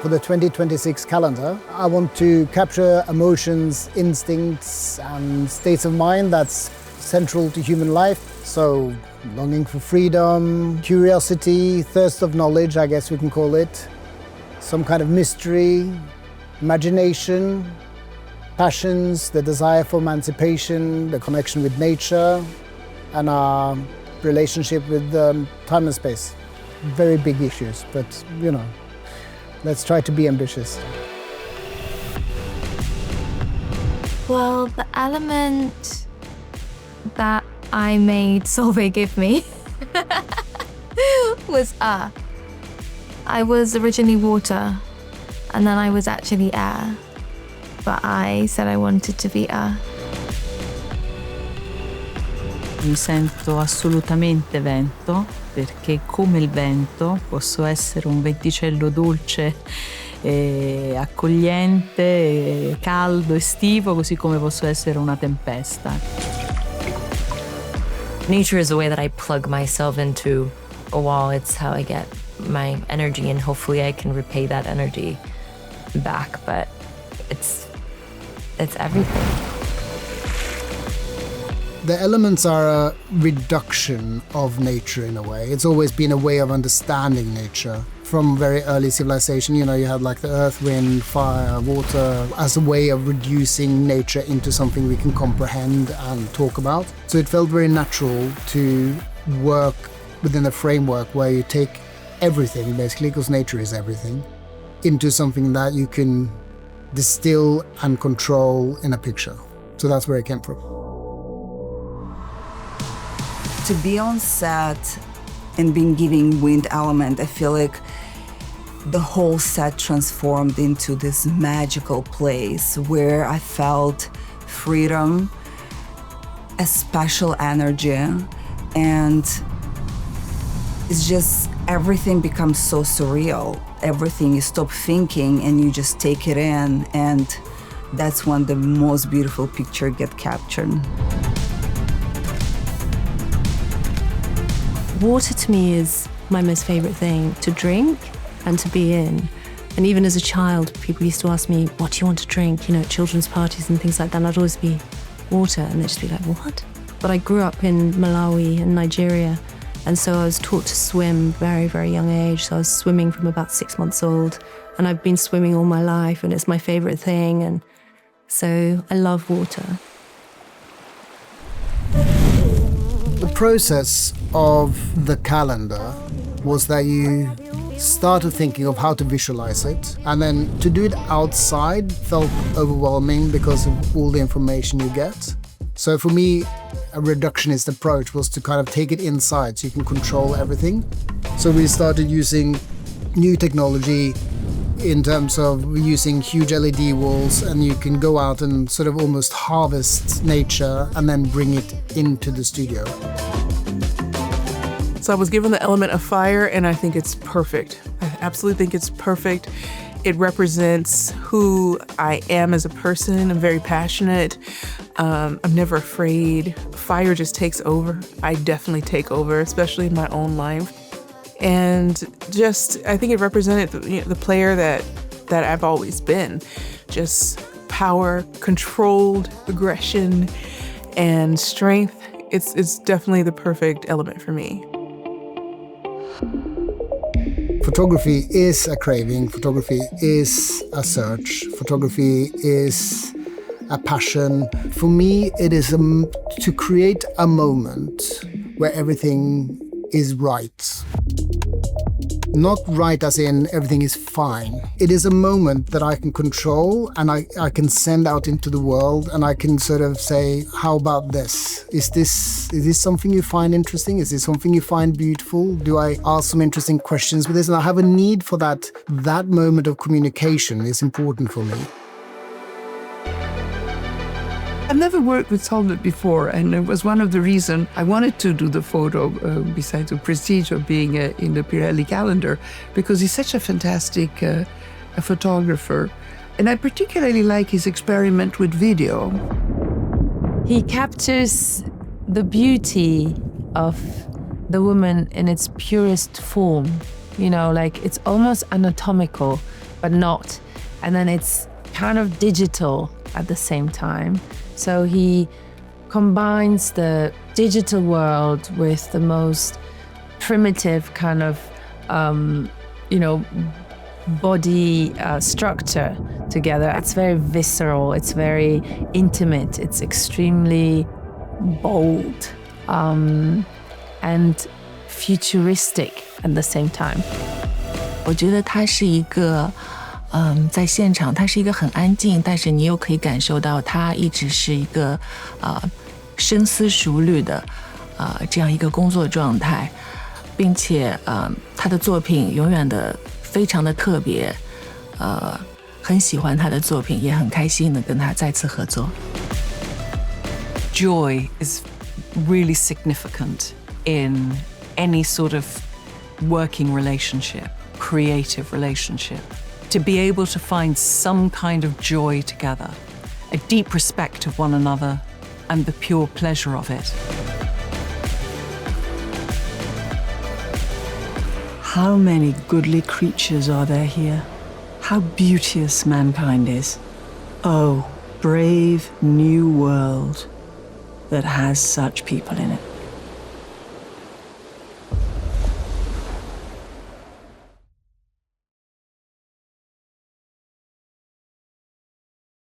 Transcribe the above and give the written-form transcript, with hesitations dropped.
For the 2026 calendar, I want to capture emotions, instincts, and states of mind that's central to human life. So, longing for freedom, curiosity, thirst of knowledge, I guess we can call it, some kind of mystery, imagination, passions, the desire for emancipation, the connection with nature, and our relationship with time and space. Very big issues, but let's try to be ambitious. Well, the element that I made Solveig give me was air. I was originally water, and then I was actually air, but I said I wanted to be air. Mi sento assolutamente vento, perché come il vento posso essere un venticello dolce, accogliente, caldo, estivo, così come posso essere una tempesta. Nature is the way that I plug myself into a wall. It's how I get my energy, and hopefully I can repay that energy back, but it's everything. The elements are a reduction of nature in a way. It's always been a way of understanding nature. From very early civilization, you had like the earth, wind, fire, water as a way of reducing nature into something we can comprehend and talk about. So it felt very natural to work within a framework where you take everything, basically, because nature is everything, into something that you can distill and control in a picture. So that's where it came from. To be on set and being given wind element, I feel like the whole set transformed into this magical place where I felt freedom, a special energy, and it's just everything becomes so surreal. Everything, you stop thinking and you just take it in, and that's when the most beautiful picture get captured. Water to me is my most favorite thing to drink and to be in. And even as a child, people used to ask me, what do you want to drink? At children's parties and things like that. And I'd always be water, and they'd just be like, what? But I grew up in Malawi and Nigeria, and so I was taught to swim very, very young age. So I was swimming from about 6 months old, and I've been swimming all my life, and it's my favorite thing. And so I love water. The process of the calendar was that you started thinking of how to visualize it, and then to do it outside felt overwhelming because of all the information you get. So for me, a reductionist approach was to kind of take it inside so you can control everything. So we started using new technology in terms of using huge LED walls, and you can go out and sort of almost harvest nature and then bring it into the studio. So I was given the element of fire, and I think it's perfect. I absolutely think it's perfect. It represents who I am as a person. I'm very passionate. I'm never afraid. Fire just takes over. I definitely take over, especially in my own life. And just, I think it represented the player that I've always been. Just power, controlled aggression, and strength. It's definitely the perfect element for me. Photography is a craving, photography is a search, photography is a passion. For me, it is to create a moment where everything is right. Not right as in everything is fine. It is a moment that I can control, and I can send out into the world, and I can sort of say, how about this? Is this something you find interesting? Is this something you find beautiful? Do I ask some interesting questions with this? And I have a need for that. That moment of communication is important for me. I've never worked with Solveig before, and it was one of the reasons I wanted to do the photo, besides the prestige of being in the Pirelli calendar, because he's such a fantastic a photographer. And I particularly like his experiment with video. He captures the beauty of the woman in its purest form. Like it's almost anatomical. but not. And then it's kind of digital at the same time. So he combines the digital world with the most primitive kind of, body structure together. It's very visceral, it's very intimate, it's extremely bold and futuristic at the same time. 我觉得它是一个在现场它是一个很安静，但是你又可以感受到它一直是一个深思熟虑的这样一个工作状态，并且他的作品永远的非常的特别，很喜欢他的作品，也很开心的跟他再次合作。Joy is really significant in any sort of working relationship, creative relationship. To be able to find some kind of joy together, a deep respect of one another, and the pure pleasure of it. How many goodly creatures are there here? How beauteous mankind is. Oh, brave new world that has such people in it.